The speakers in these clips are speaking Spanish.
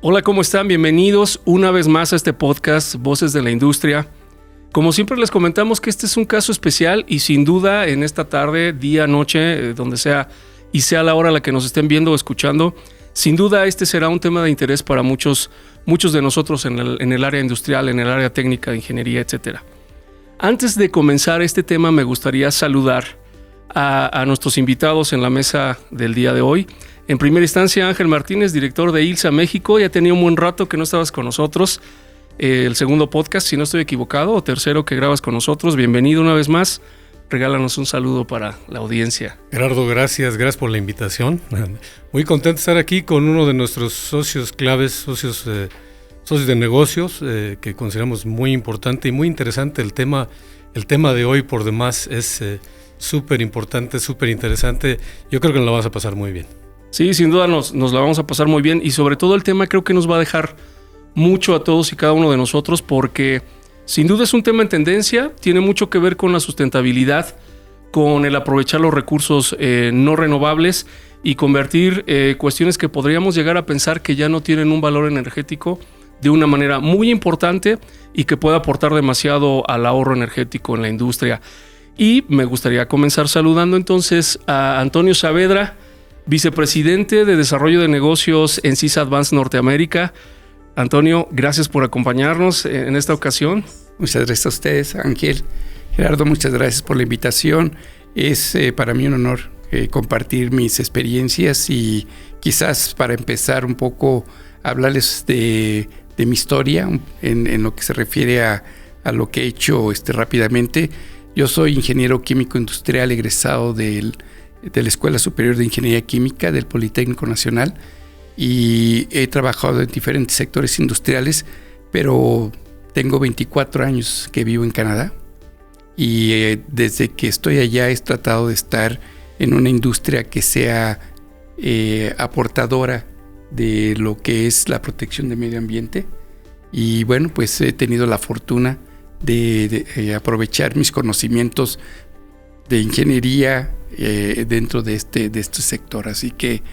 Hola, ¿cómo están? Bienvenidos una vez más a este podcast Voces de la Industria. Como siempre les comentamos que este es un caso especial y sin duda en esta tarde, día, noche, donde sea y sea la hora a la que nos estén viendo o escuchando, sin duda este será un tema de interés para muchos de nosotros en el área industrial, en el área técnica de ingeniería, etc. Antes de comenzar este tema me gustaría saludar a nuestros invitados en la mesa del día de hoy. En primera instancia, Ángel Martínez, director de ILSA México. Ya tenía un buen rato que no estabas con nosotros. El segundo podcast, si no estoy equivocado, o tercero que grabas con nosotros. Bienvenido una vez más. Regálanos un saludo para la audiencia. Gerardo, gracias por la invitación. Muy contento de estar aquí con uno de nuestros socios claves, socios de negocios, que consideramos muy importante y muy interesante. El tema de hoy por demás es súper importante, súper interesante. Yo creo que nos la vas a pasar muy bien. Sí, sin duda nos la vamos a pasar muy bien y sobre todo el tema creo que nos va a dejar mucho a todos y cada uno de nosotros porque sin duda es un tema en tendencia, tiene mucho que ver con la sustentabilidad, con el aprovechar los recursos no renovables y convertir cuestiones que podríamos llegar a pensar que ya no tienen un valor energético de una manera muy importante y que puede aportar demasiado al ahorro energético en la industria. Y me gustaría comenzar saludando entonces a Antonio Saavedra, vicepresidente de Desarrollo de Negocios en CISA Advance Norteamérica. Antonio, gracias por acompañarnos en esta ocasión. Muchas gracias a ustedes, Ángel. Gerardo, muchas gracias por la invitación. Es para mí un honor compartir mis experiencias y quizás para empezar un poco hablarles de mi historia en lo que se refiere a lo que he hecho rápidamente. Yo soy ingeniero químico industrial egresado de la Escuela Superior de Ingeniería Química del Politécnico Nacional y he trabajado en diferentes sectores industriales, pero tengo 24 años que vivo en Canadá y desde que estoy allá he tratado de estar en una industria que sea aportadora de lo que es la protección del medio ambiente y bueno, pues he tenido la fortuna de aprovechar mis conocimientos de ingeniería dentro de este sector, así que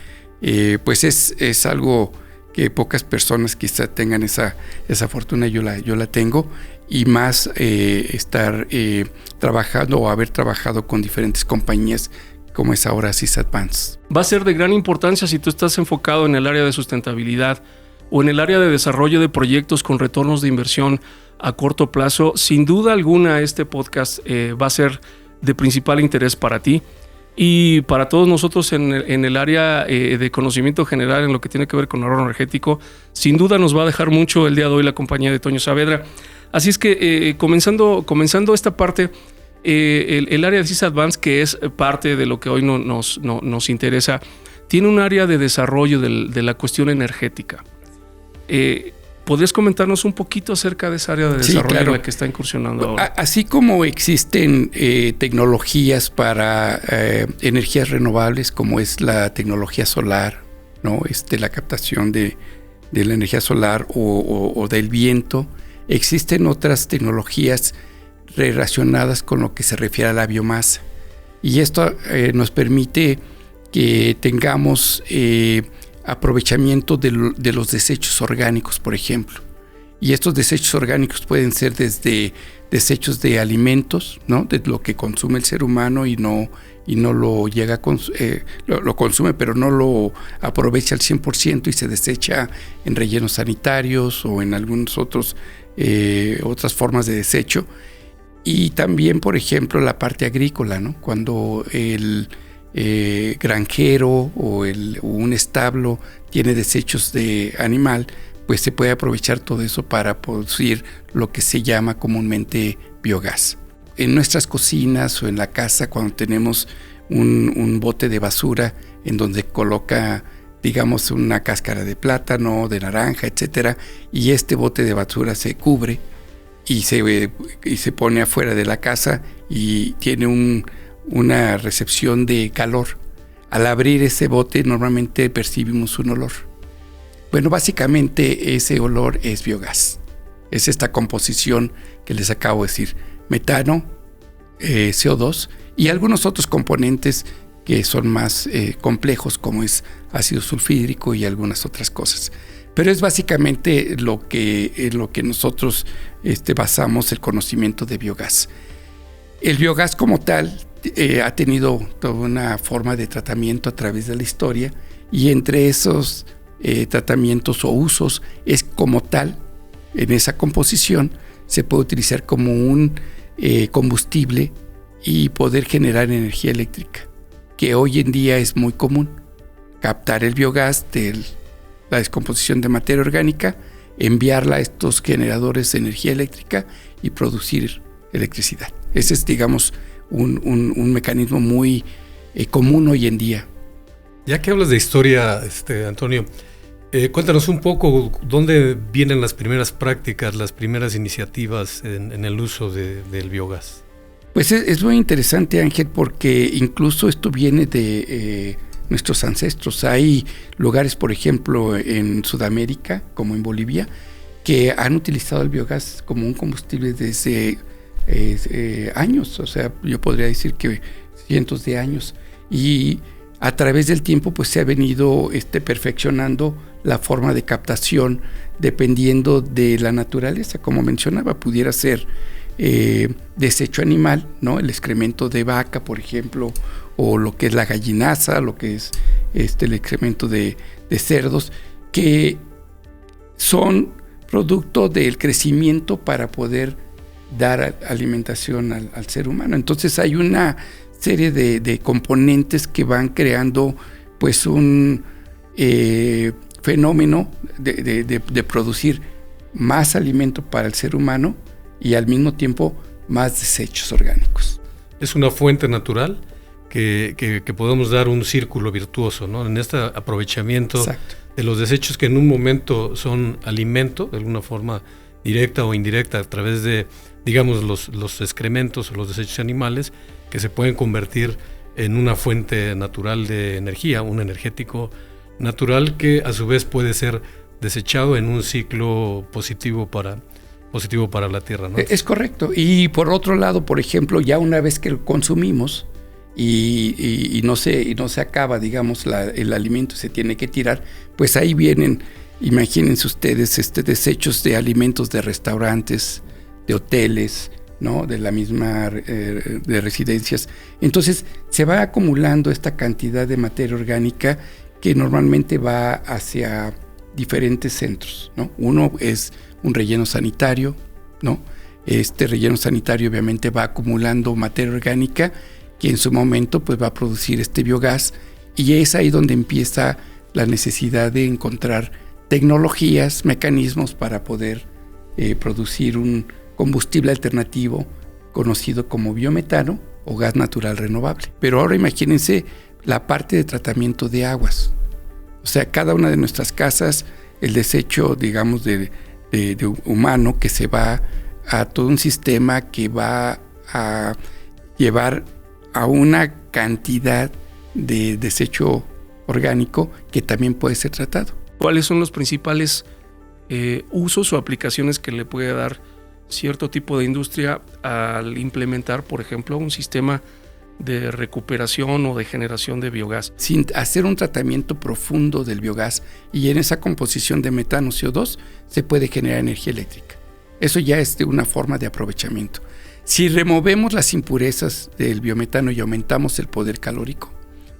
pues es algo que pocas personas quizá tengan esa fortuna. Yo la tengo y más estar trabajando o haber trabajado con diferentes compañías como es ahora CISA Advance. Va a ser de gran importancia si tú estás enfocado en el área de sustentabilidad o en el área de desarrollo de proyectos con retornos de inversión a corto plazo. Sin duda alguna este podcast va a ser de principal interés para ti y para todos nosotros en el área de conocimiento general en lo que tiene que ver con ahorro energético. Sin duda nos va a dejar mucho el día de hoy la compañía de Toño Saavedra. Así es que comenzando esta parte, el área de CISA Advance, que es parte de lo que hoy nos interesa, tiene un área de desarrollo de la cuestión energética. ¿Podrías comentarnos un poquito acerca de esa área de desarrollo, sí, claro, en la que está incursionando ahora? Así como existen tecnologías para energías renovables, como es la tecnología solar, ¿no? La captación de la energía solar o del viento, existen otras tecnologías relacionadas con lo que se refiere a la biomasa. Y esto nos permite que tengamos aprovechamiento de los desechos orgánicos, por ejemplo. Y estos desechos orgánicos pueden ser desde desechos de alimentos, ¿no? De lo que consume el ser humano y no lo llega a lo consume, pero no lo aprovecha al 100% y se desecha en rellenos sanitarios o en algunos otras formas de desecho. Y también, por ejemplo, la parte agrícola, ¿no? Cuando el granjero o un establo tiene desechos de animal, pues se puede aprovechar todo eso para producir lo que se llama comúnmente biogás. En nuestras cocinas o en la casa, cuando tenemos un bote de basura en donde coloca, digamos, una cáscara de plátano, de naranja, etcétera, y este bote de basura se cubre y se pone afuera de la casa y tiene una recepción de calor. Al abrir ese bote normalmente percibimos un olor. Bueno, básicamente ese olor es biogás. Es esta composición que les acabo de decir: metano, CO2 y algunos otros componentes que son más complejos, como es ácido sulfídrico y algunas otras cosas. Pero es básicamente en lo que nosotros basamos el conocimiento de biogás. El biogás como tal ha tenido toda una forma de tratamiento a través de la historia, y entre esos tratamientos o usos es como tal, en esa composición, se puede utilizar como un combustible y poder generar energía eléctrica, que hoy en día es muy común. Captar el biogás de la descomposición de materia orgánica, enviarla a estos generadores de energía eléctrica y producir electricidad. Ese es, digamos, un mecanismo muy común hoy en día. Ya que hablas de historia, Antonio, cuéntanos un poco dónde vienen las primeras prácticas, las primeras iniciativas en el uso del biogás. Pues es muy interesante, Ángel, porque incluso esto viene de nuestros ancestros. Hay lugares, por ejemplo, en Sudamérica, como en Bolivia, que han utilizado el biogás como un combustible desde años. O sea, yo podría decir que cientos de años. Y a través del tiempo, pues se ha venido perfeccionando la forma de captación dependiendo de la naturaleza. Como mencionaba, pudiera ser desecho animal, ¿no? El excremento de vaca, por ejemplo, o lo que es la gallinaza, lo que es el excremento de cerdos, que son producto del crecimiento para poder dar alimentación al ser humano. Entonces hay una serie de componentes que van creando pues un fenómeno de producir más alimento para el ser humano y al mismo tiempo más desechos orgánicos. Es una fuente natural que podemos dar un círculo virtuoso, ¿no? En este aprovechamiento Exacto. de los desechos que en un momento son alimento, de alguna forma directa o indirecta, a través de, digamos, los excrementos o los desechos animales, que se pueden convertir en una fuente natural de energía, un energético natural que a su vez puede ser desechado en un ciclo positivo para la tierra, ¿no? Es correcto. Y por otro lado, por ejemplo, ya una vez que lo consumimos y no se acaba, digamos, el alimento se tiene que tirar, pues ahí vienen, imagínense ustedes, desechos de alimentos de restaurantes, de hoteles, ¿no? De la misma de residencias. Entonces se va acumulando esta cantidad de materia orgánica que normalmente va hacia diferentes centros, ¿no? Uno es un relleno sanitario, ¿no? Este relleno sanitario obviamente va acumulando materia orgánica que en su momento pues va a producir este biogás, y es ahí donde empieza la necesidad de encontrar tecnologías, mecanismos para poder producir un combustible alternativo conocido como biometano o gas natural renovable. Pero ahora imagínense la parte de tratamiento de aguas. O sea, cada una de nuestras casas, el desecho, digamos, de humano que se va a todo un sistema que va a llevar a una cantidad de desecho orgánico que también puede ser tratado. ¿Cuáles son los principales usos o aplicaciones que le puede dar cierto tipo de industria al implementar, por ejemplo, un sistema de recuperación o de generación de biogás? Sin hacer un tratamiento profundo del biogás, y en esa composición de metano CO2 se puede generar energía eléctrica. Eso ya es de una forma de aprovechamiento. Si removemos las impurezas del biometano y aumentamos el poder calórico,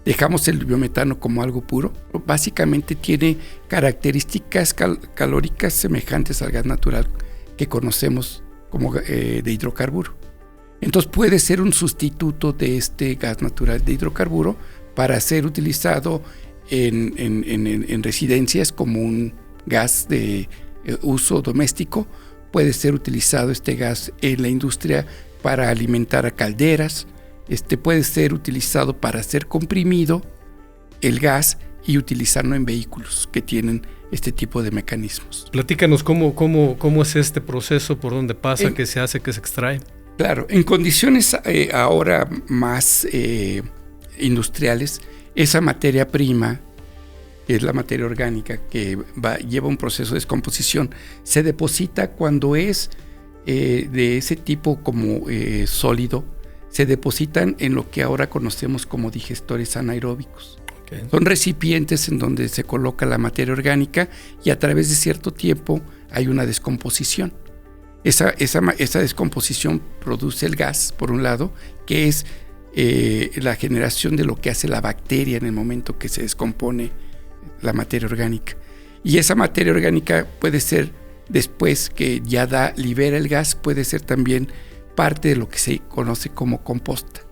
dejamos el biometano como algo puro, básicamente tiene características calóricas semejantes al gas natural que conocemos como de hidrocarburo. Entonces puede ser un sustituto de este gas natural de hidrocarburo para ser utilizado en residencias como un gas de uso doméstico. Puede ser utilizado este gas en la industria para alimentar a calderas. Puede ser utilizado para hacer comprimido el gas y utilizarlo en vehículos que tienen este tipo de mecanismos. Platícanos cómo es este proceso, por dónde pasa, qué se hace, qué se extrae. Claro, en condiciones ahora más industriales, esa materia prima, que es la materia orgánica que lleva un proceso de descomposición, se deposita cuando es de ese tipo como sólido, se depositan en lo que ahora conocemos como digestores anaeróbicos. Okay. Son recipientes en donde se coloca la materia orgánica y a través de cierto tiempo hay una descomposición. Esa descomposición produce el gas, por un lado, que es la generación de lo que hace la bacteria en el momento que se descompone la materia orgánica. Y esa materia orgánica puede ser, después que ya libera el gas, puede ser también parte de lo que se conoce como composta,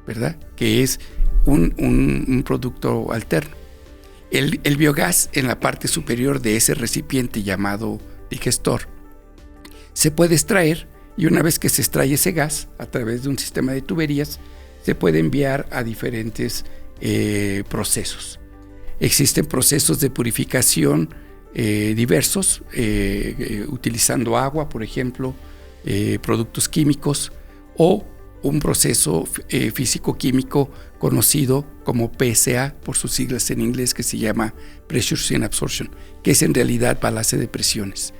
¿verdad? Que es un producto alterno. El biogás en la parte superior de ese recipiente llamado digestor se puede extraer, y una vez que se extrae ese gas a través de un sistema de tuberías, se puede enviar a diferentes procesos. Existen procesos de purificación diversos, utilizando agua, por ejemplo, productos químicos, o un proceso físico-químico conocido como PSA, por sus siglas en inglés, que se llama Pressure Sine Absorption, que es en realidad balance de presiones.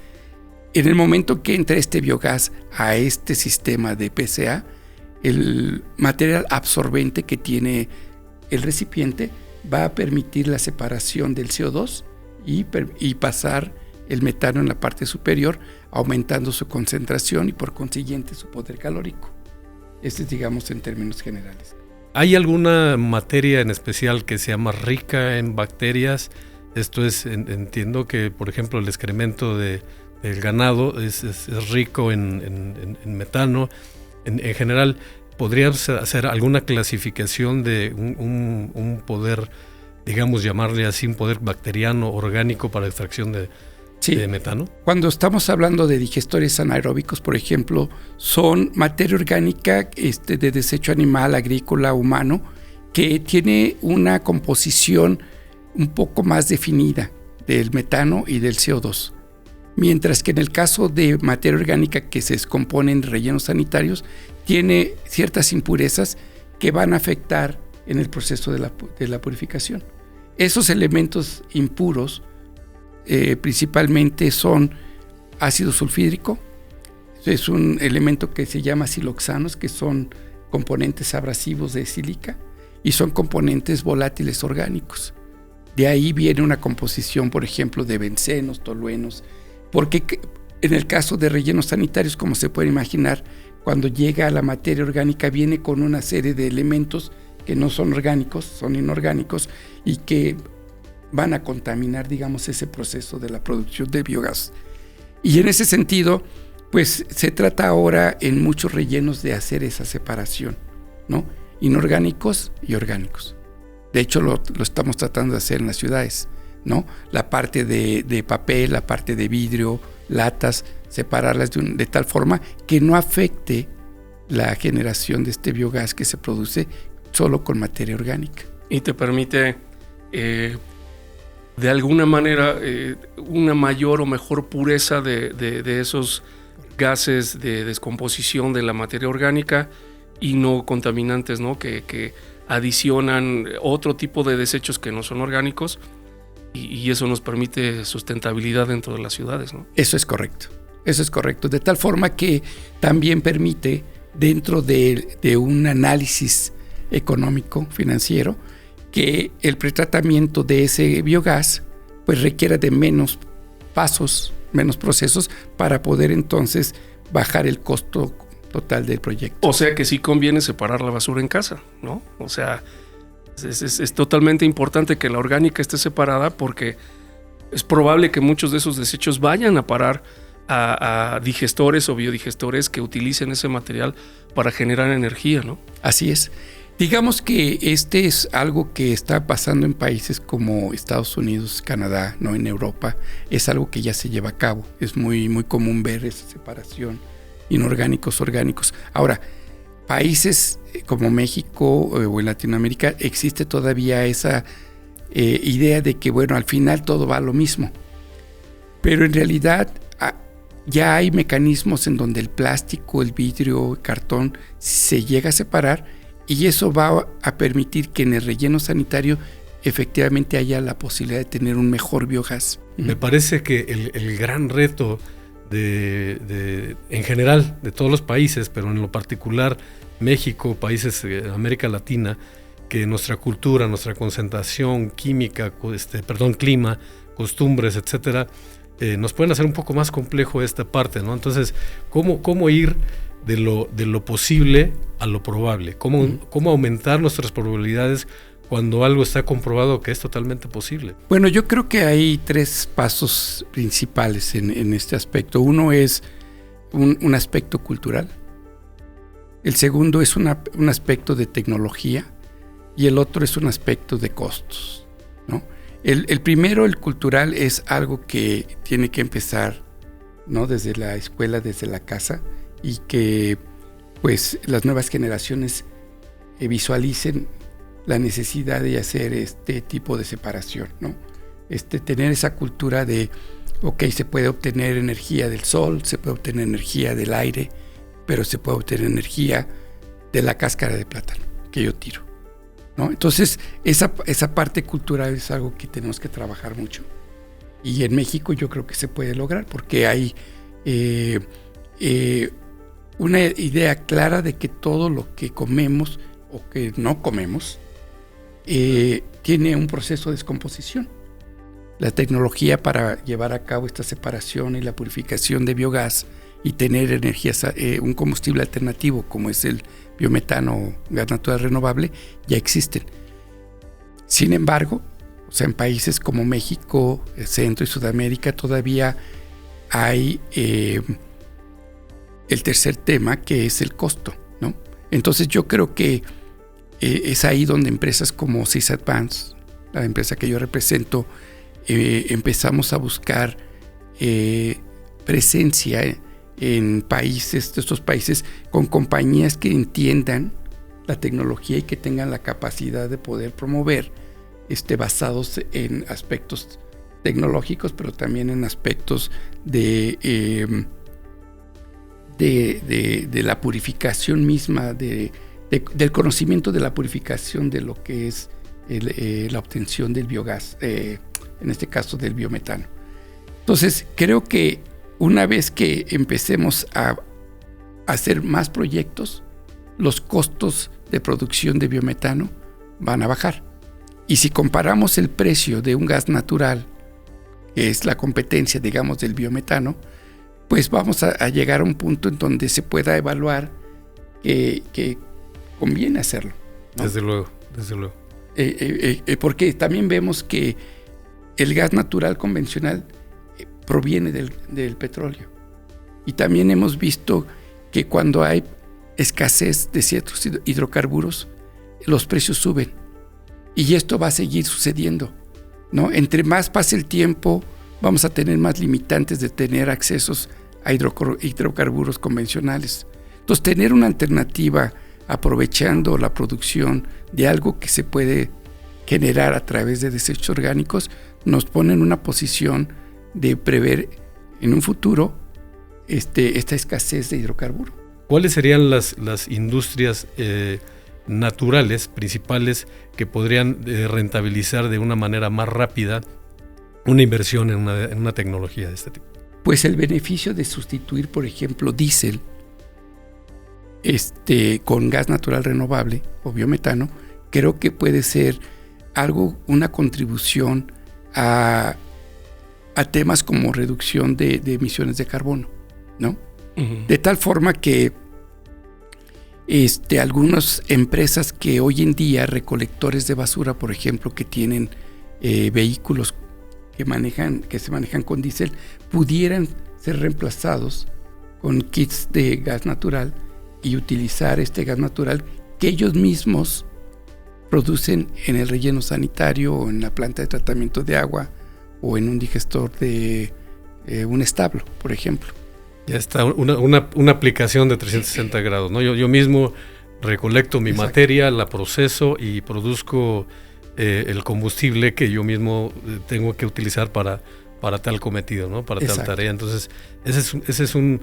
En el momento que entra este biogás a este sistema de PSA, el material absorbente que tiene el recipiente va a permitir la separación del CO2 y pasar el metano en la parte superior, aumentando su concentración y por consiguiente su poder calórico. Este es, digamos, en términos generales. ¿Hay alguna materia en especial que sea más rica en bacterias? Esto es, entiendo que, por ejemplo, el excremento del ganado es rico en metano. En general, ¿podrías hacer alguna clasificación de un poder, digamos, llamarle así, un poder bacteriano orgánico para extracción de metano? Cuando estamos hablando de digestores anaeróbicos, por ejemplo, son materia orgánica de desecho animal, agrícola, humano, que tiene una composición un poco más definida del metano y del CO2. Mientras que en el caso de materia orgánica que se descompone en rellenos sanitarios, tiene ciertas impurezas que van a afectar en el proceso de la purificación. Esos elementos impuros principalmente son ácido sulfídrico, es un elemento que se llama siloxanos, que son componentes abrasivos de sílica, y son componentes volátiles orgánicos. De ahí viene una composición, por ejemplo, de bencenos, toluenos, porque en el caso de rellenos sanitarios, como se puede imaginar, cuando llega a la materia orgánica viene con una serie de elementos que no son orgánicos, son inorgánicos, y que van a contaminar, digamos, ese proceso de la producción de biogás. Y en ese sentido, pues se trata ahora en muchos rellenos de hacer esa separación, ¿no? Inorgánicos y orgánicos. De hecho, lo estamos tratando de hacer en las ciudades, ¿no? La parte de papel, la parte de vidrio, latas, separarlas de tal forma que no afecte la generación de este biogás que se produce solo con materia orgánica. Y te permite, de alguna manera, una mayor o mejor pureza de esos gases de descomposición de la materia orgánica y no contaminantes, ¿no? Que adicionan otro tipo de desechos que no son orgánicos, y eso nos permite sustentabilidad dentro de las ciudades, ¿no? Eso es correcto, de tal forma que también permite, dentro de un análisis económico, financiero, que el pretratamiento de ese biogás pues requiera de menos pasos, menos procesos, para poder entonces bajar el costo total del proyecto. O sea que sí conviene separar la basura en casa, ¿no? O sea, es totalmente importante que la orgánica esté separada, porque es probable que muchos de esos desechos vayan a parar a digestores o biodigestores que utilicen ese material para generar energía, ¿no? Así es. Digamos que este es algo que está pasando en países como Estados Unidos, Canadá, no en Europa. Es algo que ya se lleva a cabo. Es muy, muy común ver esa separación, inorgánicos, orgánicos. Ahora, países como México o en Latinoamérica existe todavía esa idea de que, bueno, al final todo va a lo mismo. Pero en realidad ya hay mecanismos en donde el plástico, el vidrio, el cartón se llega a separar, y eso va a permitir que en el relleno sanitario efectivamente haya la posibilidad de tener un mejor biogás. Me parece que el gran reto en general de todos los países, pero en lo particular México, países de América Latina, que nuestra cultura, nuestra concentración química, clima, costumbres, etcétera, nos pueden hacer un poco más complejo esta parte, ¿no? Entonces, ¿cómo ir de lo posible a lo probable? ¿Cómo aumentar nuestras probabilidades cuando algo está comprobado que es totalmente posible? Bueno, yo creo que hay 3 pasos principales en este aspecto. Uno es un aspecto cultural. El segundo es un aspecto de tecnología. Y el otro es un aspecto de costos, ¿no? El primero, el cultural, es algo que tiene que empezar, ¿no?, desde la escuela, desde la casa, y que pues las nuevas generaciones visualicen la necesidad de hacer este tipo de separación, ¿no? Tener esa cultura de, se puede obtener energía del sol, se puede obtener energía del aire, pero se puede obtener energía de la cáscara de plátano que yo tiro, ¿no? Entonces, esa parte cultural es algo que tenemos que trabajar mucho. Y en México yo creo que se puede lograr porque hay una idea clara de que todo lo que comemos o que no comemos tiene un proceso de descomposición. La tecnología para llevar a cabo esta separación y la purificación de biogás y tener energías, un combustible alternativo como es el biometano o gas natural renovable, ya existen. Sin embargo, en países como México, Centro y Sudamérica todavía hay el tercer tema, que es el costo, ¿no? Entonces yo creo que es ahí donde empresas como Sys-Advance, la empresa que yo represento, empezamos a buscar presencia en países, de estos países, con compañías que entiendan la tecnología y que tengan la capacidad de poder promover basados en aspectos tecnológicos, pero también en aspectos de la purificación misma, del conocimiento de la purificación de lo que es la obtención del biogás, en este caso del biometano. Entonces, creo que una vez que empecemos a hacer más proyectos, los costos de producción de biometano van a bajar. Y si comparamos el precio de un gas natural, que es la competencia, digamos, del biometano, pues vamos a llegar a un punto en donde se pueda evaluar que conviene hacerlo, ¿no? Desde luego. Porque también vemos que el gas natural convencional proviene del petróleo. Y también hemos visto que cuando hay escasez de ciertos hidrocarburos, los precios suben. Y esto va a seguir sucediendo, ¿no? Entre más pase el tiempo, vamos a tener más limitantes de tener accesos a hidrocarburos convencionales. Entonces, tener una alternativa aprovechando la producción de algo que se puede generar a través de desechos orgánicos nos pone en una posición de prever en un futuro esta escasez de hidrocarburo. ¿Cuáles serían las industrias naturales principales que podrían rentabilizar de una manera más rápida una inversión en una tecnología de este tipo? Pues el beneficio de sustituir, por ejemplo, diésel con gas natural renovable o biometano, creo que puede ser una contribución a temas como reducción de emisiones de carbono, ¿no? Uh-huh. De tal forma que algunas empresas que hoy en día, recolectores de basura, por ejemplo, que tienen vehículos que se manejan con diésel, pudieran ser reemplazados con kits de gas natural y utilizar este gas natural que ellos mismos producen en el relleno sanitario o en la planta de tratamiento de agua o en un digestor de un establo, por ejemplo. Ya está una aplicación de 360 grados, ¿no? Yo mismo recolecto mi Exacto. materia, la proceso y produzco el combustible que yo mismo tengo que utilizar para tal cometido, ¿no? Para Exacto. tal tarea. Entonces, ese es un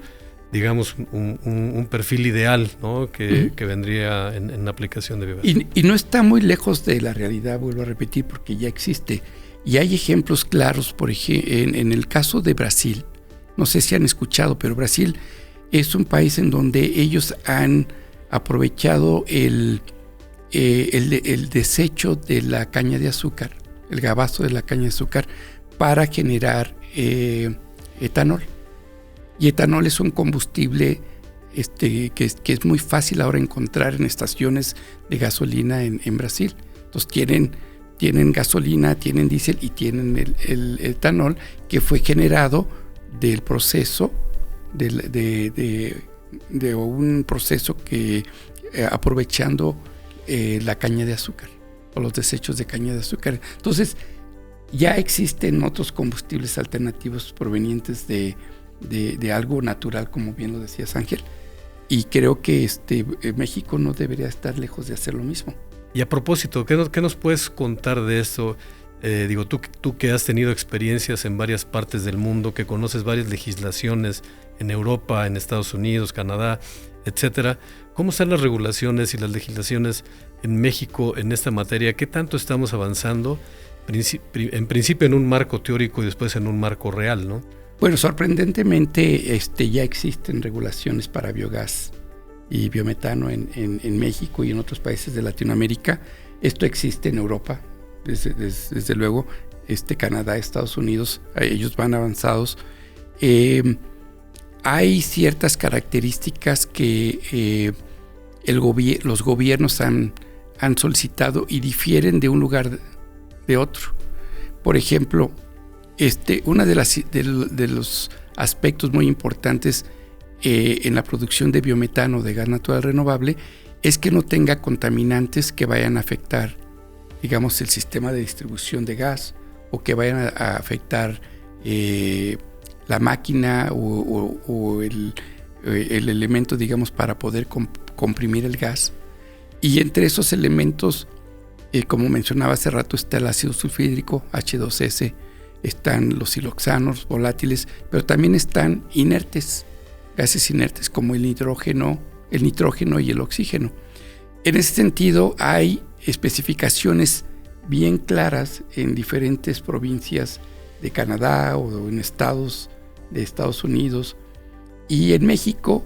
perfil ideal, ¿no? Que vendría en la aplicación de biogás. Y no está muy lejos de la realidad, vuelvo a repetir, porque ya existe. Y hay ejemplos claros, por ejemplo, en el caso de Brasil. No sé si han escuchado, pero Brasil es un país en donde ellos han aprovechado el desecho de la caña de azúcar, el gabazo de la caña de azúcar, para generar etanol. Y etanol es un combustible que es muy fácil ahora encontrar en estaciones de gasolina en Brasil. Entonces tienen gasolina, tienen diésel y tienen el etanol que fue generado del proceso de un proceso que aprovechando la caña de azúcar o los desechos de caña de azúcar. Entonces ya existen otros combustibles alternativos provenientes de algo natural, como bien lo decías, Ángel, y creo que México no debería estar lejos de hacer lo mismo. Y a propósito, ¿qué nos puedes contar de esto? Tú que has tenido experiencias en varias partes del mundo, que conoces varias legislaciones en Europa, en Estados Unidos, Canadá, etcétera. ¿Cómo están las regulaciones y las legislaciones en México en esta materia? ¿Qué tanto estamos avanzando? En principio en un marco teórico y después en un marco real, ¿no? Bueno, sorprendentemente ya existen regulaciones para biogás y biometano en México y en otros países de Latinoamérica. Esto existe en Europa, desde luego, Canadá, Estados Unidos, ellos van avanzados. Hay ciertas características que los gobiernos han solicitado y difieren de un lugar de otro. Por ejemplo, uno de los aspectos muy importantes en la producción de biometano de gas natural renovable es que no tenga contaminantes que vayan a afectar, digamos, el sistema de distribución de gas o que vayan a afectar la máquina o el elemento, digamos, para poder comprimir el gas. Y entre esos elementos, como mencionaba hace rato, está el ácido sulfhídrico, H2S, están los siloxanos volátiles, pero también están inertes, gases inertes como el nitrógeno y el oxígeno. En ese sentido, hay especificaciones bien claras en diferentes provincias de Canadá o en estados de Estados Unidos, y en México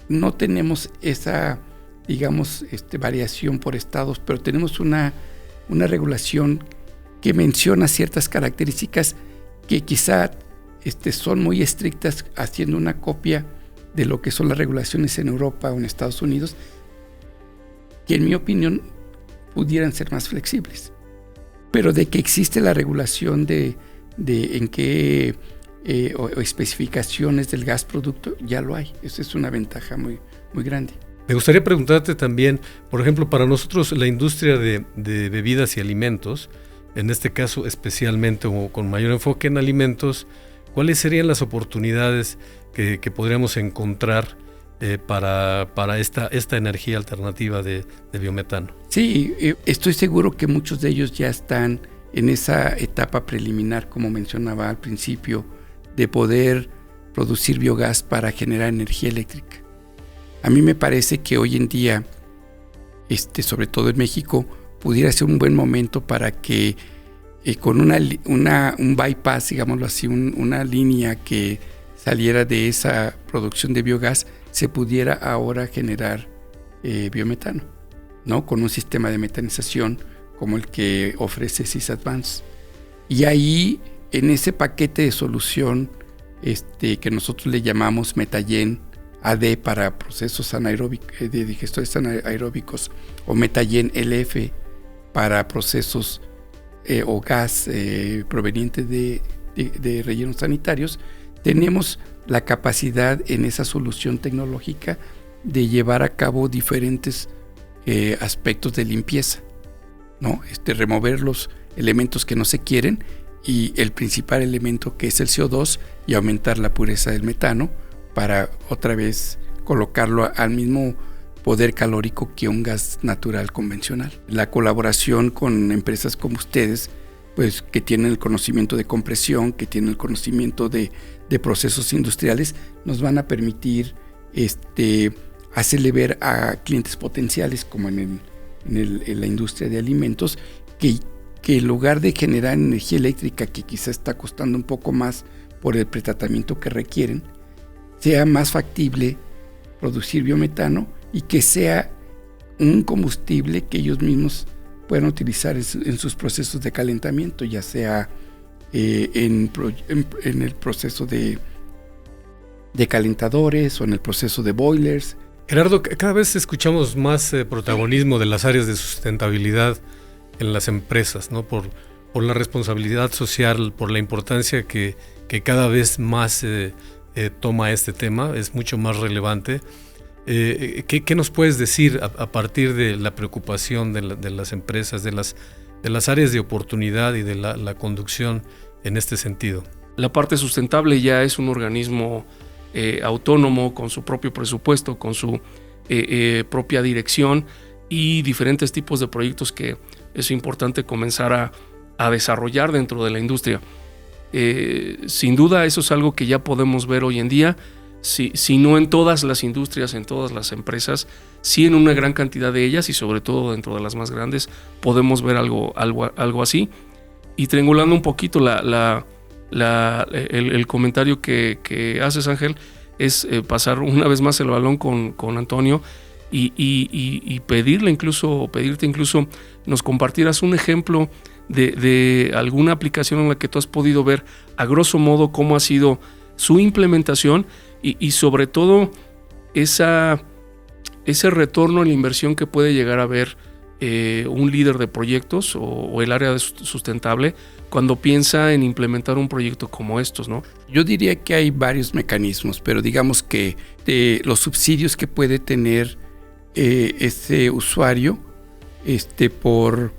no tenemos esa, digamos, variación por estados, pero tenemos una regulación que menciona ciertas características que quizá son muy estrictas, haciendo una copia de lo que son las regulaciones en Europa o en Estados Unidos, que en mi opinión pudieran ser más flexibles. Pero de que existe la regulación de en qué o especificaciones del gas producto, ya lo hay. Esa es una ventaja muy, muy grande. Me gustaría preguntarte también, por ejemplo, para nosotros la industria de bebidas y alimentos, en este caso especialmente o con mayor enfoque en alimentos, ¿cuáles serían las oportunidades que podríamos encontrar para esta energía alternativa de biometano? Sí, estoy seguro que muchos de ellos ya están en esa etapa preliminar, como mencionaba al principio, de poder producir biogás para generar energía eléctrica. A mí me parece que hoy en día, sobre todo en México, pudiera ser un buen momento para que con un bypass, digámoslo así, una línea que saliera de esa producción de biogás, se pudiera ahora generar biometano, ¿no? Con un sistema de metanización como el que ofrece Sys-Advance. Y ahí, en ese paquete de solución que nosotros le llamamos Metagen AD para procesos anaeróbicos, de digestores anaeróbicos, o Metagen LF para procesos o gas proveniente de rellenos sanitarios, tenemos la capacidad en esa solución tecnológica de llevar a cabo diferentes aspectos de limpieza, ¿no? Remover los elementos que no se quieren y el principal elemento, que es el CO2, y aumentar la pureza del metano para otra vez colocarlo al mismo poder calórico que un gas natural convencional. La colaboración con empresas como ustedes, pues que tienen el conocimiento de compresión, que tienen el conocimiento de procesos industriales, nos van a permitir hacerle ver a clientes potenciales, como en la industria de alimentos, que en lugar de generar energía eléctrica, que quizá está costando un poco más por el pretratamiento que requieren, sea más factible producir biometano y que sea un combustible que ellos mismos puedan utilizar en sus procesos de calentamiento, ya sea en el proceso de calentadores o en el proceso de boilers. Gerardo, cada vez escuchamos más protagonismo de las áreas de sustentabilidad en las empresas, ¿no? Por la responsabilidad social, por la importancia que cada vez más toma este tema, es mucho más relevante. ¿Qué nos puedes decir a partir de la preocupación de las empresas, de las áreas de oportunidad y de la conducción en este sentido? La parte sustentable ya es un organismo autónomo, con su propio presupuesto, con su propia dirección y diferentes tipos de proyectos que es importante comenzar a desarrollar dentro de la industria. Sin duda eso es algo que ya podemos ver hoy en día, si no en todas las industrias, en todas las empresas, sí en una gran cantidad de ellas y sobre todo dentro de las más grandes podemos ver algo así. Y triangulando un poquito el comentario que haces, Ángel, es pasar una vez más el balón con Antonio y pedirte incluso nos compartieras un ejemplo de alguna aplicación en la que tú has podido ver a grosso modo cómo ha sido su implementación y sobre todo ese retorno en la inversión que puede llegar a ver un líder de proyectos o el área sustentable cuando piensa en implementar un proyecto como estos, ¿no? Yo diría que hay varios mecanismos, pero digamos que los subsidios que puede tener ese usuario por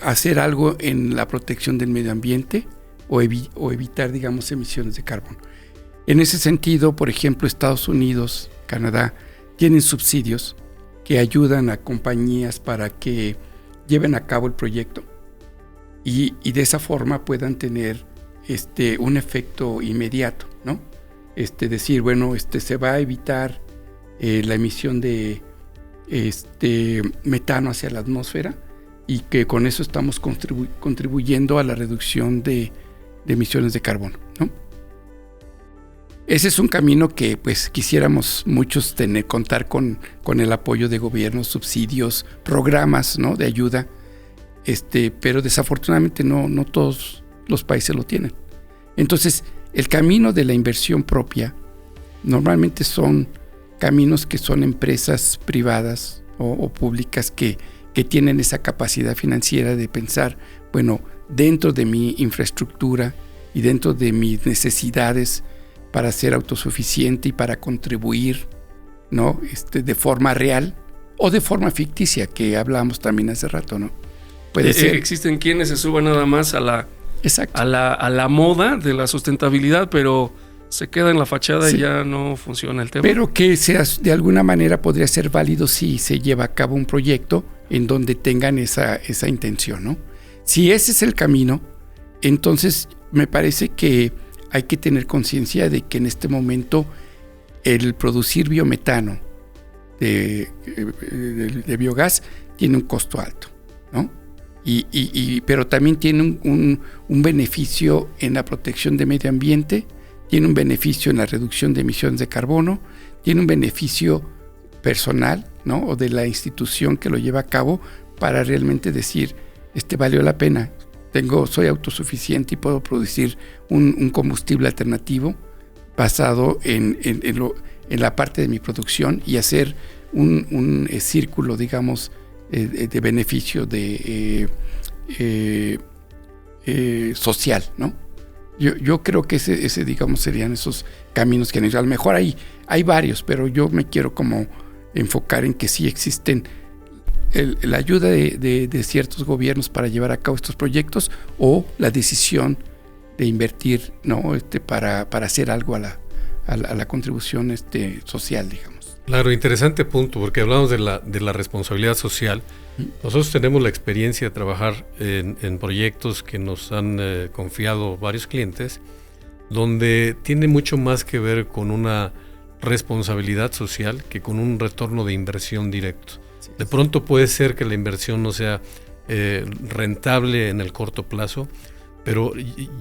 hacer algo en la protección del medio ambiente o evitar, digamos, emisiones de carbono. En ese sentido, por ejemplo, Estados Unidos, Canadá, tienen subsidios que ayudan a compañías para que lleven a cabo el proyecto y de esa forma puedan tener un efecto inmediato, ¿no? Decir, bueno, se va a evitar la emisión de metano hacia la atmósfera y que con eso estamos contribuyendo a la reducción de emisiones de carbono, ¿no? Ese es un camino que pues quisiéramos muchos contar con el apoyo de gobiernos, subsidios, programas, ¿no?, de ayuda, pero desafortunadamente no todos los países lo tienen. Entonces, el camino de la inversión propia normalmente son caminos que son empresas privadas o públicas que tienen esa capacidad financiera de pensar, bueno, dentro de mi infraestructura y dentro de mis necesidades para ser autosuficiente y para contribuir, ¿no?, de forma real o de forma ficticia, que hablábamos también hace rato, ¿no? Puede ser. Existen quienes se suban nada más a la moda de la sustentabilidad, pero se queda en la fachada y ya no funciona el tema. Pero que de alguna manera podría ser válido si se lleva a cabo un proyecto en donde tengan esa intención, ¿no? Si ese es el camino, entonces me parece que hay que tener conciencia de que en este momento el producir biometano de biogás tiene un costo alto, ¿no? Pero también tiene un beneficio en la protección del medio ambiente, tiene un beneficio en la reducción de emisiones de carbono, tiene un beneficio personal, ¿no?, o de la institución que lo lleva a cabo para realmente decir, valió la pena. Soy autosuficiente y puedo producir un combustible alternativo basado en la parte de mi producción y hacer un círculo, digamos, de beneficio social, ¿no? Yo creo que ese digamos, serían esos caminos que a lo mejor hay varios, pero yo me quiero como enfocar en que sí existen la ayuda de ciertos gobiernos para llevar a cabo estos proyectos o la decisión de invertir, ¿no?, para hacer algo a la contribución social, digamos. Claro, interesante punto, porque hablamos de la responsabilidad social. Nosotros tenemos la experiencia de trabajar en proyectos que nos han confiado varios clientes, donde tiene mucho más que ver con una responsabilidad social que con un retorno de inversión directo. De pronto puede ser que la inversión no sea rentable en el corto plazo, pero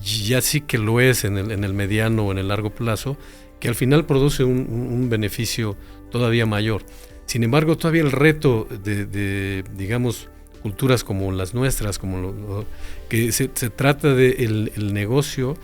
ya sí que lo es en el mediano o en el largo plazo, que al final produce un beneficio todavía mayor. Sin embargo, todavía el reto de digamos, culturas como las nuestras, como que se trata de el negocio,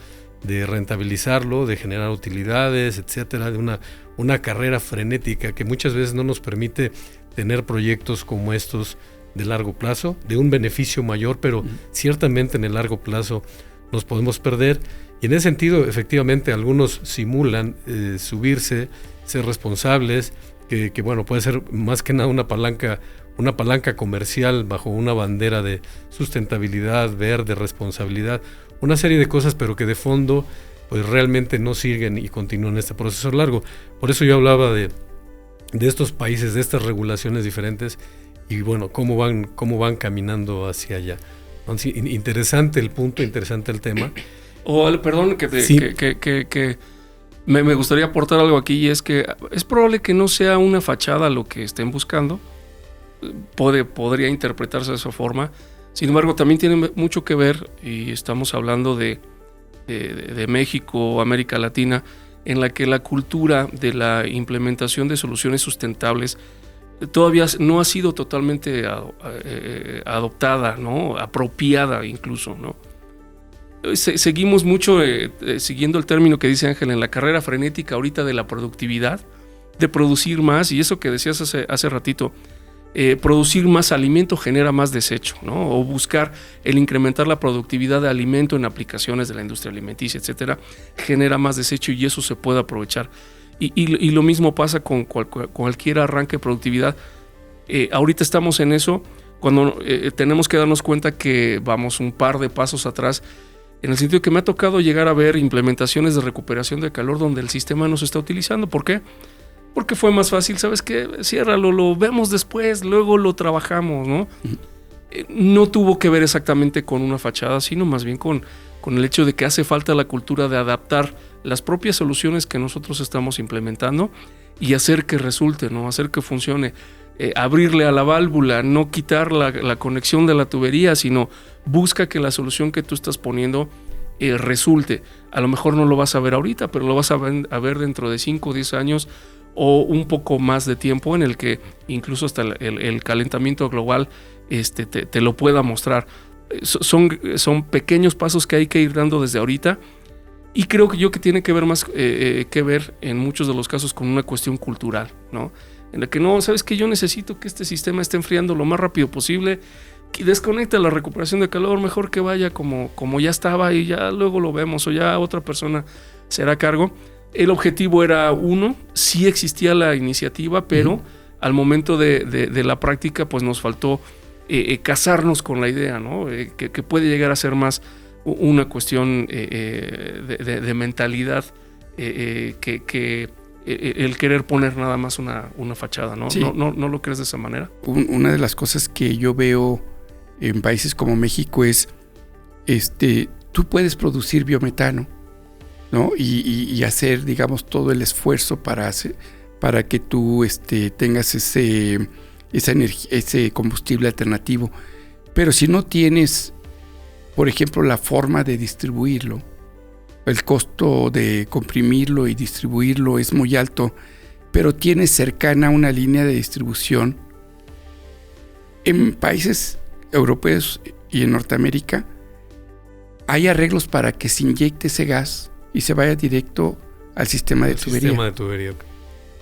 de rentabilizarlo, de generar utilidades, etcétera, de una carrera frenética que muchas veces no nos permite tener proyectos como estos de largo plazo, de un beneficio mayor, pero ciertamente en el largo plazo nos podemos perder. Y en ese sentido, efectivamente, algunos simulan subirse, ser responsables, que bueno, puede ser más que nada una palanca comercial bajo una bandera de sustentabilidad, verde, responsabilidad, una serie de cosas, pero que de fondo pues realmente no siguen y continúan este proceso largo. Por eso yo hablaba de estos países, de estas regulaciones diferentes y bueno, cómo van caminando hacia allá. Entonces, interesante el punto, interesante el tema. Perdón, que me gustaría aportar algo aquí, y es que es probable que no sea una fachada lo que estén buscando. Podría interpretarse de esa forma. Sin embargo, también tiene mucho que ver, y estamos hablando de México, América Latina, en la que la cultura de la implementación de soluciones sustentables todavía no ha sido totalmente adoptada, ¿no? Apropiada incluso, ¿no? Seguimos mucho siguiendo el término que dice Ángel en la carrera frenética ahorita de la productividad, de producir más, y eso que decías hace ratito, producir más alimento genera más desecho, ¿no? O buscar el incrementar la productividad de alimento en aplicaciones de la industria alimenticia, etcétera, genera más desecho y eso se puede aprovechar. Y lo mismo pasa con cualquier arranque de productividad. Ahorita estamos en eso cuando tenemos que darnos cuenta que vamos un par de pasos atrás, en el sentido que me ha tocado llegar a ver implementaciones de recuperación de calor donde el sistema no se está utilizando. ¿Por qué? Porque fue más fácil, ¿sabes qué? Ciérralo, lo vemos después, luego lo trabajamos, ¿no? No tuvo que ver exactamente con una fachada, sino más bien con el hecho de que hace falta la cultura de adaptar las propias soluciones que nosotros estamos implementando y hacer que resulte, ¿no? Hacer que funcione. Abrirle a la válvula, no quitar la conexión de la tubería, sino busca que la solución que tú estás poniendo resulte. A lo mejor no lo vas a ver ahorita, pero lo vas a ver dentro de 5 o 10 años o un poco más de tiempo, en el que incluso hasta el calentamiento global te lo pueda mostrar. Son pequeños pasos que hay que ir dando desde ahorita, y creo que tiene que ver más que ver en muchos de los casos con una cuestión cultural, ¿no? En la que no, sabes que yo necesito que este sistema esté enfriando lo más rápido posible, y desconecta la recuperación de calor, mejor que vaya como ya estaba y ya luego lo vemos, o ya otra persona se hará cargo. El objetivo era uno, sí existía la iniciativa, pero al momento de la práctica pues nos faltó casarnos con la idea, ¿no? Que puede llegar a ser más una cuestión de mentalidad que el querer poner nada más una fachada, ¿no? Sí. ¿No lo crees de esa manera? Una de las cosas que yo veo en países como México es, tú puedes producir biometano, ¿no? Y hacer, digamos, todo el esfuerzo para que tú tengas esa energía, ese combustible alternativo. Pero si no tienes, por ejemplo, la forma de distribuirlo, el costo de comprimirlo y distribuirlo es muy alto, pero tienes cercana una línea de distribución. En países europeos y en Norteamérica hay arreglos para que se inyecte ese gas y se vaya directo al sistema de tubería.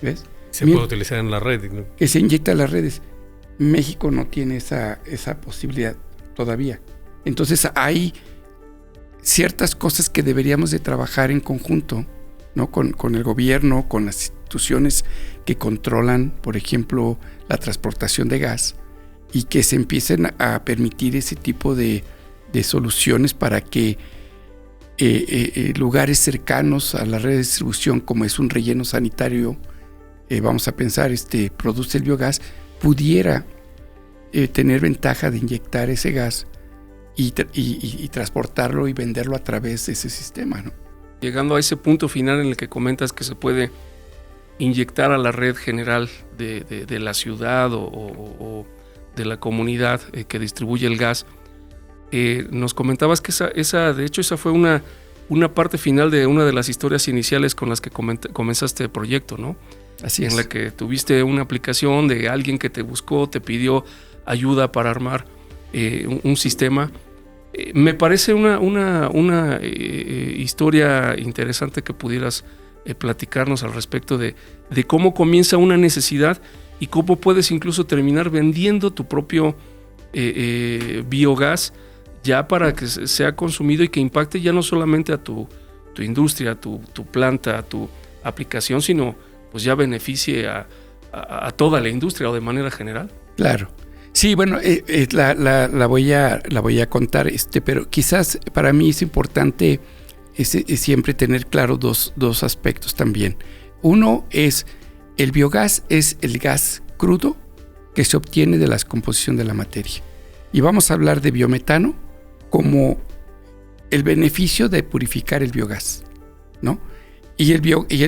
¿Ves? Se puede utilizar en la red, ¿no? Que se inyecta a las redes. México no tiene esa posibilidad todavía. Entonces hay ciertas cosas que deberíamos de trabajar en conjunto, ¿no? Con el gobierno, con las instituciones que controlan, por ejemplo, la transportación de gas, y que se empiecen a permitir ese tipo de soluciones para que lugares cercanos a la red de distribución, como es un relleno sanitario, vamos a pensar, produce el biogás, pudiera tener ventaja de inyectar ese gas y transportarlo y venderlo a través de ese sistema, ¿no? Llegando a ese punto final en el que comentas que se puede inyectar a la red general de la ciudad o de la comunidad que distribuye el gas, nos comentabas que de hecho esa fue una parte final de una de las historias iniciales con las que comenzaste el proyecto, ¿no? Así en es. la que tuviste una aplicación de alguien que te buscó, te pidió ayuda para armar un sistema. Me parece una historia interesante que pudieras platicarnos al respecto de cómo comienza una necesidad y cómo puedes incluso terminar vendiendo tu propio biogás ya para que sea consumido y que impacte ya no solamente a tu industria, a tu planta, a tu aplicación, sino pues ya beneficie a toda la industria o de manera general. Claro. Sí, bueno, la voy a contar, pero quizás para mí es importante es siempre tener claro dos aspectos también. Uno es, el biogás es el gas crudo que se obtiene de la descomposición de la materia. Y vamos a hablar de biometano como el beneficio de purificar el biogás, ¿no? Y el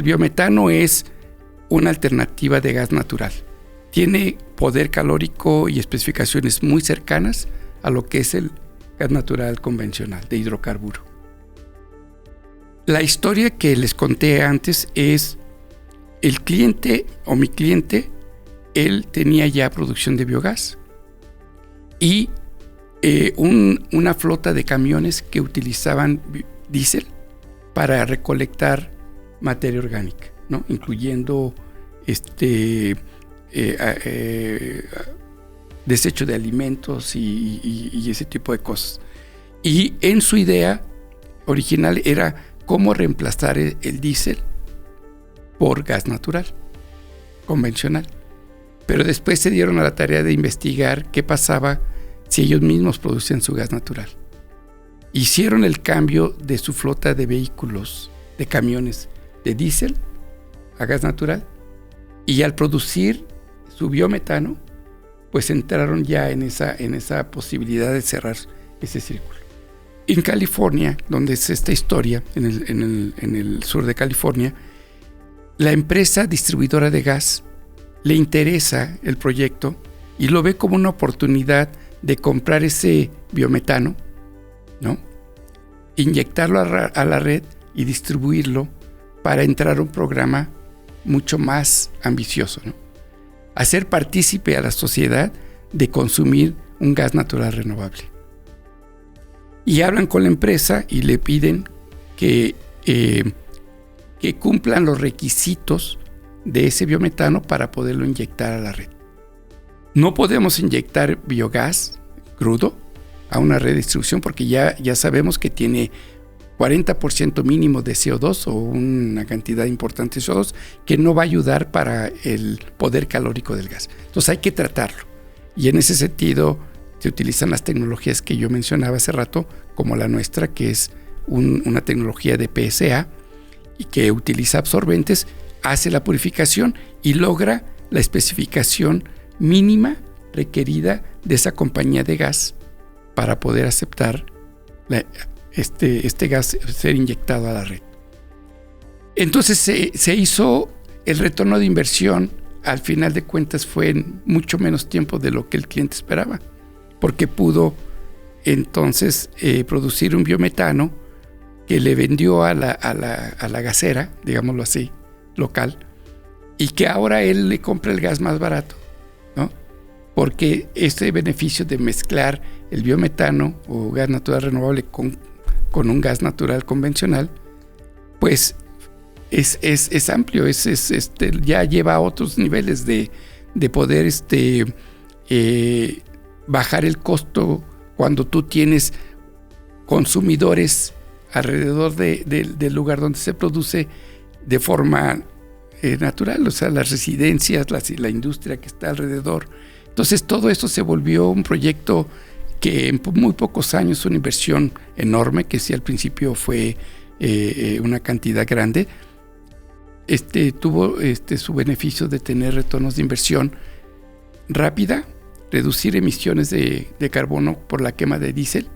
biometano es una alternativa de gas natural. Tiene poder calórico y especificaciones muy cercanas a lo que es el gas natural convencional de hidrocarburo. La historia que les conté antes es el cliente o mi cliente, él tenía ya producción de biogás y una flota de camiones que utilizaban diésel para recolectar materia orgánica, ¿no? Incluyendo desecho de alimentos y ese tipo de cosas. Y en su idea original era cómo reemplazar el diésel por gas natural, convencional. Pero después se dieron a la tarea de investigar qué pasaba si ellos mismos producían su gas natural. Hicieron el cambio de su flota de vehículos, de camiones, de diésel a gas natural, y al producir su biometano, pues entraron ya en esa posibilidad de cerrar ese círculo. En California, donde es esta historia, en el sur de California, la empresa distribuidora de gas le interesa el proyecto y lo ve como una oportunidad de comprar ese biometano, ¿no? Inyectarlo a la red y distribuirlo para entrar a un programa mucho más ambicioso, ¿no? Hacer partícipe a la sociedad de consumir un gas natural renovable. Y hablan con la empresa y le piden que cumplan los requisitos de ese biometano para poderlo inyectar a la red. No podemos inyectar biogás crudo a una red de distribución porque ya sabemos que tiene 40% mínimo de CO2 o una cantidad importante de CO2 que no va a ayudar para el poder calórico del gas. Entonces hay que tratarlo. Y en ese sentido se utilizan las tecnologías que yo mencionaba hace rato, como la nuestra, que es una tecnología de PSA y que utiliza absorbentes, hace la purificación y logra la especificación mínima requerida de esa compañía de gas para poder aceptar este gas ser inyectado a la red. Entonces se hizo el retorno de inversión, al final de cuentas fue en mucho menos tiempo de lo que el cliente esperaba, porque pudo entonces producir un biometano que le vendió a la gasera, digámoslo así, local, y que ahora él le compra el gas más barato, ¿no? Porque este beneficio de mezclar el biometano o gas natural renovable con un gas natural convencional, pues es amplio, ya lleva a otros niveles de poder bajar el costo cuando tú tienes consumidores alrededor del lugar donde se produce de forma natural, o sea, las residencias, la industria que está alrededor. Entonces todo esto se volvió un proyecto que en muy pocos años, una inversión enorme, que sí al principio fue una cantidad grande, tuvo su beneficio de tener retornos de inversión rápida, reducir emisiones de carbono por la quema de diésel,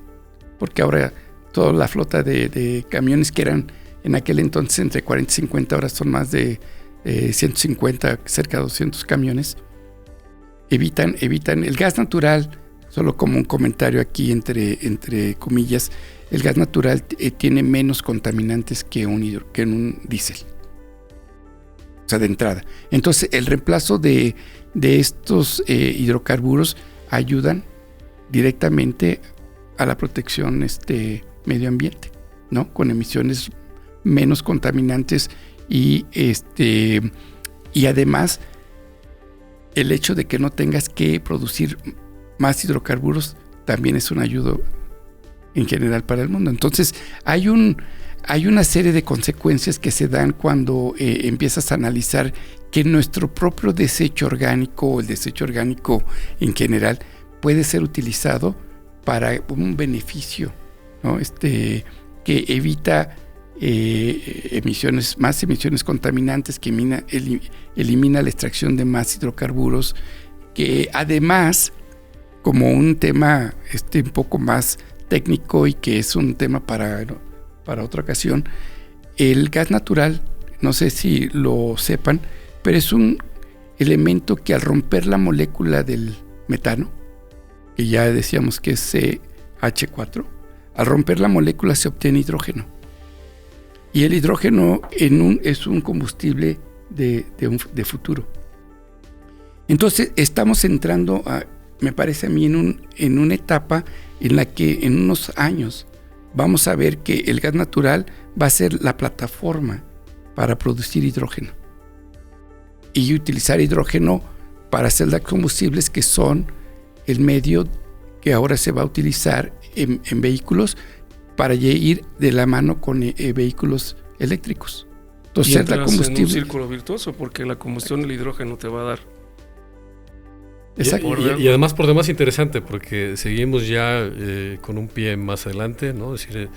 porque ahora toda la flota de camiones que eran en aquel entonces entre 40 y 50 horas son más de 150, cerca de 200 camiones, evitan el gas natural. Solo como un comentario aquí entre comillas, el gas natural tiene menos contaminantes que un diésel. O sea, de entrada. Entonces, el reemplazo de estos hidrocarburos ayudan directamente a la protección medio ambiente, ¿no? Con emisiones menos contaminantes y además el hecho de que no tengas que producir más hidrocarburos también es un ayuda en general para el mundo. Entonces hay una serie de consecuencias que se dan cuando empiezas a analizar que nuestro propio desecho orgánico o el desecho orgánico en general puede ser utilizado para un beneficio, ¿no? Que evita más emisiones contaminantes, que elimina la extracción de más hidrocarburos, que además, como un tema un poco más técnico y que es un tema para otra ocasión, el gas natural, no sé si lo sepan, pero es un elemento que al romper la molécula del metano, que ya decíamos que es CH4, al romper la molécula se obtiene hidrógeno. Y el hidrógeno es un combustible de futuro. Entonces estamos entrando, me parece a mí, en una etapa en la que en unos años vamos a ver que el gas natural va a ser la plataforma para producir hidrógeno. Y utilizar hidrógeno para hacer los combustibles que son el medio que ahora se va a utilizar en vehículos para ir de la mano con vehículos eléctricos. Entonces, y entras la combustible en un círculo virtuoso, porque la combustión del hidrógeno te va a dar. Exacto. Y además por demás interesante, porque seguimos ya con un pie más adelante, ¿no? Es decir,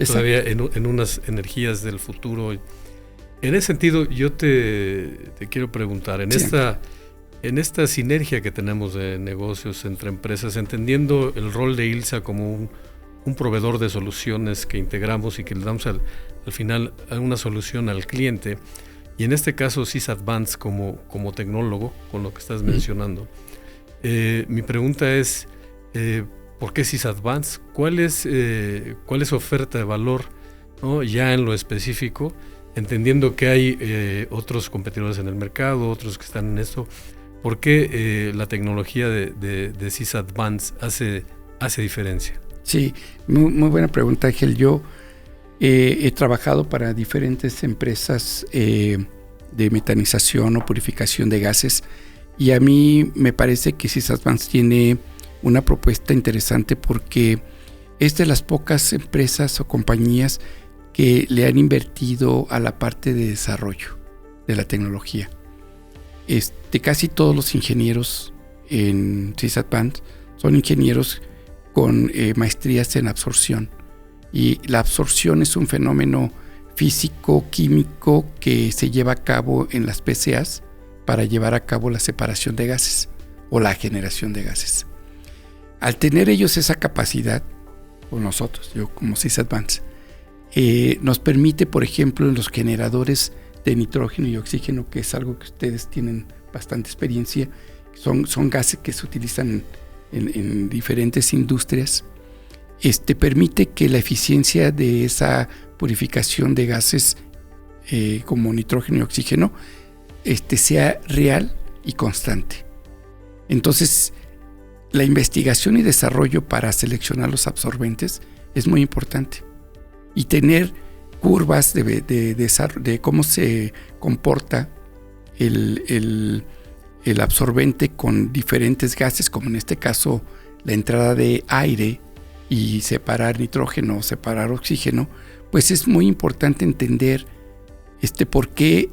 todavía en unas energías del futuro. En ese sentido, yo te quiero preguntar, en esta sinergia que tenemos de negocios entre empresas, entendiendo el rol de ILSA como un proveedor de soluciones que integramos y que le damos al final una solución al cliente, y en este caso Sys-Advance como tecnólogo, con lo que estás mencionando, mi pregunta es, ¿por qué Sys-Advance? ¿Cuál es su oferta de valor, ¿no? Ya en lo específico, entendiendo que hay otros competidores en el mercado, otros que están en esto? ¿Por qué la tecnología de Sys-Advance hace diferencia? Sí, muy buena pregunta, Ángel. Yo he trabajado para diferentes empresas de metanización o purificación de gases, y a mí me parece que Sys-Advance tiene una propuesta interesante porque es de las pocas empresas o compañías que le han invertido a la parte de desarrollo de la tecnología. Casi todos los ingenieros en Sys-Advance son ingenieros con maestrías en absorción, y la absorción es un fenómeno físico, químico que se lleva a cabo en las PCAs para llevar a cabo la separación de gases o la generación de gases. Al tener ellos esa capacidad, o nosotros, yo como Sys-Advance, nos permite, por ejemplo, en los generadores de nitrógeno y oxígeno, que es algo que ustedes tienen bastante experiencia, son gases que se utilizan en diferentes industrias, permite que la eficiencia de esa purificación de gases como nitrógeno y oxígeno sea real y constante. Entonces, la investigación y desarrollo para seleccionar los absorbentes es muy importante, y tener curvas de cómo se comporta el absorbente con diferentes gases, como en este caso la entrada de aire, y separar nitrógeno o separar oxígeno, pues es muy importante entender por qué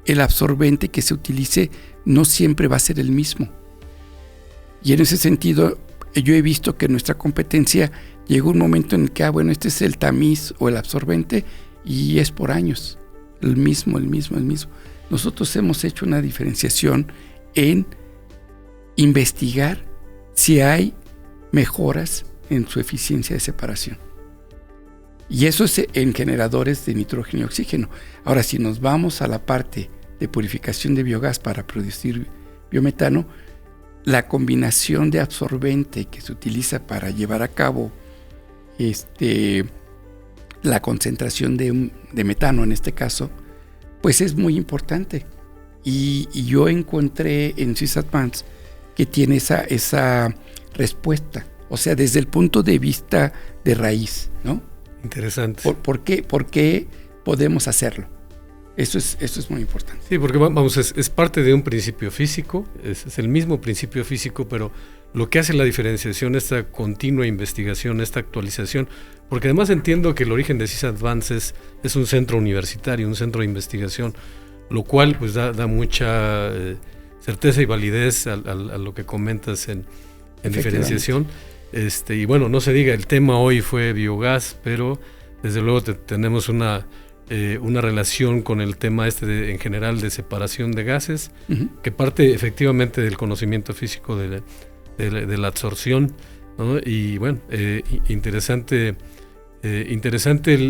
el absorbente que se utilice no siempre va a ser el mismo. Y en ese sentido, yo he visto que nuestra competencia llegó un momento en el que, este es el tamiz o el absorbente, y es por años, el mismo. Nosotros hemos hecho una diferenciación en investigar si hay mejoras en su eficiencia de separación. Y eso es en generadores de nitrógeno y oxígeno. Ahora, si nos vamos a la parte de purificación de biogás para producir biometano, la combinación de absorbente que se utiliza para llevar a cabo la concentración de metano en este caso, pues es muy importante, Y yo encontré en Sysadvance que tiene esa respuesta, o sea, desde el punto de vista de raíz, ¿no? Interesante. ¿Por qué podemos hacerlo? Eso es muy importante. Sí, porque vamos, es parte de un principio físico, es el mismo principio físico, pero lo que hace la diferenciación, esta continua investigación, esta actualización, porque además entiendo que el origen de Sysadvance es un centro universitario, un centro de investigación, lo cual pues da mucha certeza y validez a lo que comentas en diferenciación. Y bueno, no se diga, el tema hoy fue biogás, pero desde luego tenemos una relación con el tema en general de separación de gases, que parte efectivamente del conocimiento físico de la absorción, ¿no? Y bueno, interesante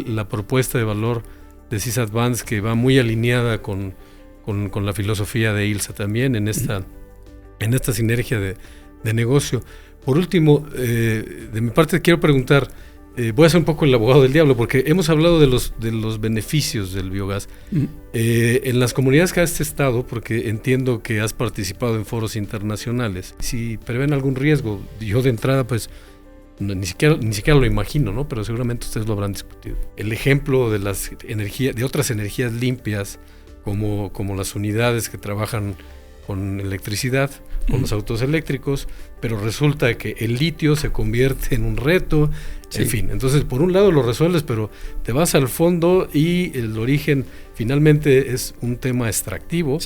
la propuesta de valor de Sysadvance, que va muy alineada con la filosofía de ILSA también en esta sinergia de negocio. Por último, de mi parte quiero preguntar, voy a ser un poco el abogado del diablo, porque hemos hablado de los beneficios del biogás. En las comunidades que has estado, porque entiendo que has participado en foros internacionales, si prevén algún riesgo, yo de entrada pues ni siquiera lo imagino, ¿no? Pero seguramente ustedes lo habrán discutido. El ejemplo de otras energías limpias, como las unidades que trabajan con electricidad, con los autos eléctricos, pero resulta que el litio se convierte en un reto, en fin. Entonces, por un lado lo resuelves, pero te vas al fondo y el origen finalmente es un tema extractivo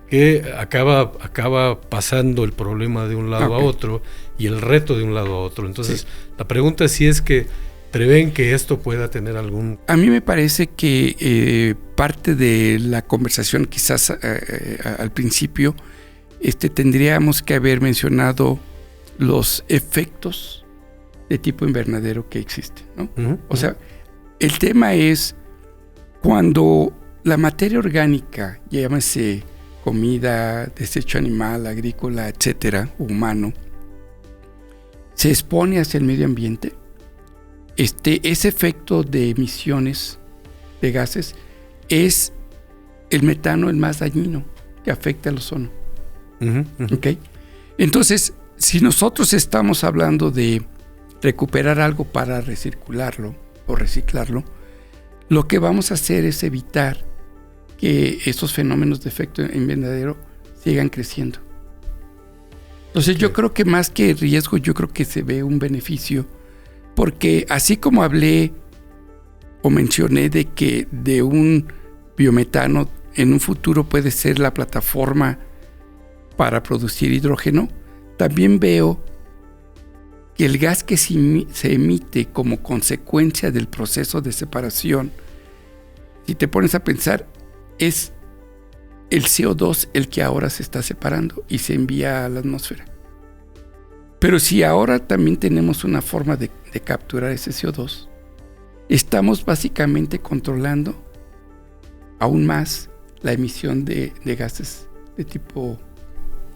que acaba pasando el problema de un lado a otro y el reto de un lado a otro. Entonces, la pregunta es si es que prevén que esto pueda tener algún... A mí me parece que parte de la conversación, quizás al principio, tendríamos que haber mencionado los efectos de tipo invernadero que existen, ¿no? O sea, el tema es cuando la materia orgánica, llámese comida, desecho animal, agrícola, etcétera, humano, se expone hacia el medio ambiente, ese efecto de emisiones de gases es el metano el más dañino que afecta al ozono. ¿Okay? Entonces, si nosotros estamos hablando de recuperar algo para recircularlo o reciclarlo, lo que vamos a hacer es evitar que esos fenómenos de efecto invernadero sigan creciendo. Entonces, yo creo que más que riesgo, yo creo que se ve un beneficio, porque así como hablé o mencioné de que de un biometano en un futuro puede ser la plataforma para producir hidrógeno, también veo que el gas que se emite como consecuencia del proceso de separación, si te pones a pensar, es el CO2 el que ahora se está separando y se envía a la atmósfera. Pero si ahora también tenemos una forma de capturar ese CO2, estamos básicamente controlando aún más la emisión de gases de tipo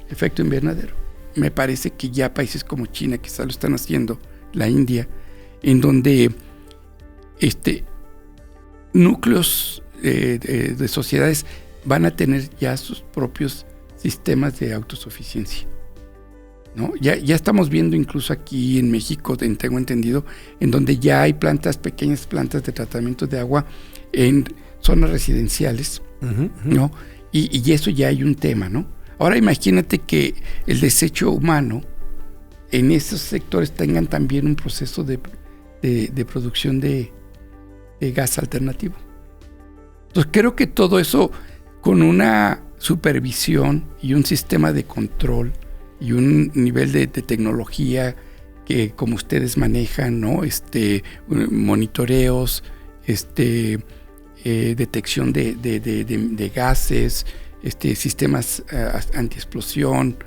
efecto invernadero. Me parece que ya países como China quizás lo están haciendo, la India, en donde núcleos de sociedades van a tener ya sus propios sistemas de autosuficiencia, ¿no? Ya estamos viendo incluso aquí en México, tengo entendido, en donde ya hay pequeñas plantas de tratamiento de agua en zonas residenciales, ¿no? Y eso ya hay un tema, ¿no? Ahora imagínate que el desecho humano en esos sectores tengan también un proceso de producción de gas alternativo. Entonces creo que todo eso, con una supervisión y un sistema de control y un nivel de tecnología que como ustedes manejan, ¿no? Monitoreos, detección de gases, sistemas antiexplosión,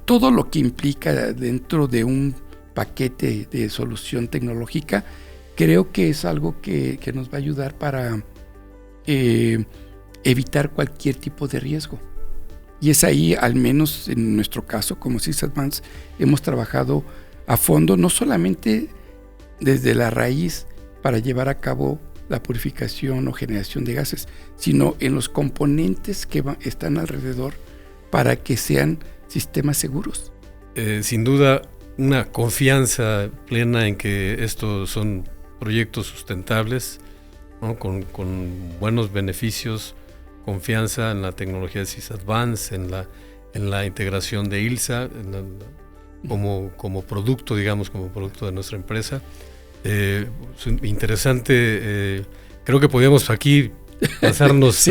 todo lo que implica dentro de un paquete de solución tecnológica, creo que es algo que nos va a ayudar para evitar cualquier tipo de riesgo. Y es ahí, al menos en nuestro caso, como Sysadvance, hemos trabajado a fondo, no solamente desde la raíz para llevar a cabo la purificación o generación de gases, sino en los componentes que están alrededor para que sean sistemas seguros. Sin duda, una confianza plena en que estos son proyectos sustentables, ¿no? con buenos beneficios, confianza en la tecnología de Sysadvance, en la integración de ILSA, como producto, digamos, como producto de nuestra empresa. Interesante, creo que podríamos aquí pasarnos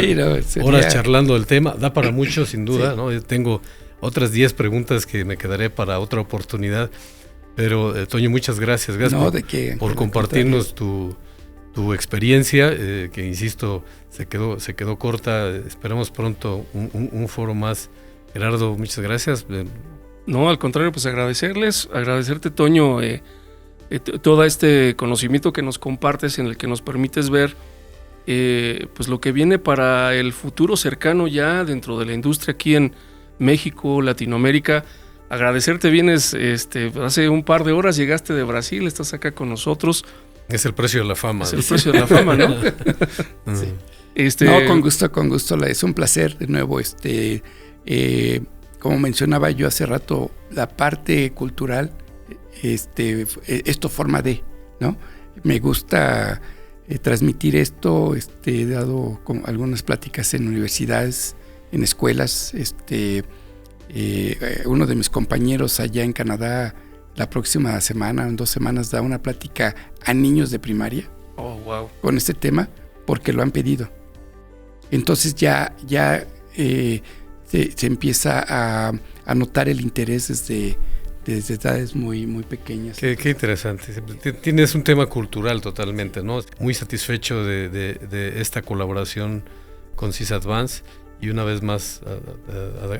horas charlando del tema, da para mucho sin duda, sí. ¿No? Yo tengo otras 10 preguntas que me quedaré para otra oportunidad, pero Toño, muchas gracias por compartirnos tu experiencia, que insisto, se quedó corta. Esperamos pronto un foro más. Gerardo, muchas gracias. No, al contrario, pues agradecerte, Toño, todo este conocimiento que nos compartes, en el que nos permites ver pues lo que viene para el futuro cercano ya dentro de la industria aquí en México, Latinoamérica. Agradecerte, vienes, hace un par de horas llegaste de Brasil, estás acá con nosotros. Es el precio de la fama. Es el precio de la fama, ¿no? Sí. No, con gusto, es un placer de nuevo. Como mencionaba yo hace rato, la parte cultural, esto forma de, ¿no? Me gusta transmitir esto, he dado algunas pláticas en universidades, en escuelas. Uno de mis compañeros allá en Canadá, la próxima semana, en 2 semanas, da una plática a niños de primaria. Oh, wow. Con este tema, porque lo han pedido. Entonces ya se empieza a notar el interés desde edades muy, muy pequeñas. Qué interesante. Tienes un tema cultural totalmente, ¿no? Muy satisfecho de esta colaboración con Sysadvance, y una vez más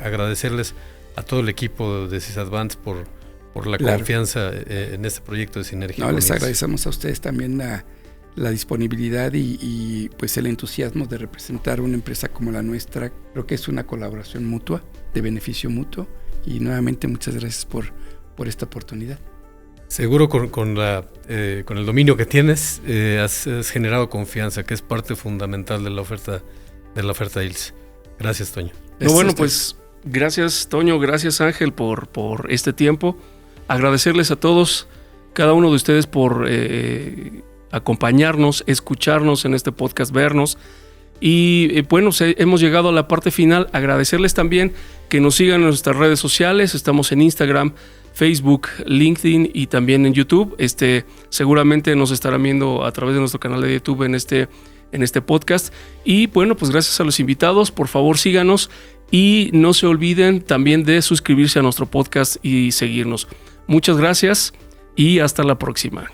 agradecerles a todo el equipo de Sysadvance por la confianza en este proyecto de sinergia. No, les agradecemos a ustedes también la disponibilidad y pues el entusiasmo de representar una empresa como la nuestra. Creo que es una colaboración mutua, de beneficio mutuo, y nuevamente muchas gracias por esta oportunidad. Seguro con el dominio que tienes has generado confianza, que es parte fundamental de la oferta ILSA. Gracias, Toño. No, bueno, pues gracias, Toño, gracias, Ángel, por este tiempo. Agradecerles a todos, cada uno de ustedes, por acompañarnos, escucharnos en este podcast, vernos. Y bueno, hemos llegado a la parte final. Agradecerles también que nos sigan en nuestras redes sociales. Estamos en Instagram, Facebook, LinkedIn y también en YouTube. Seguramente nos estarán viendo a través de nuestro canal de YouTube en este podcast. Y bueno, pues gracias a los invitados. Por favor, síganos y no se olviden también de suscribirse a nuestro podcast y seguirnos. Muchas gracias y hasta la próxima.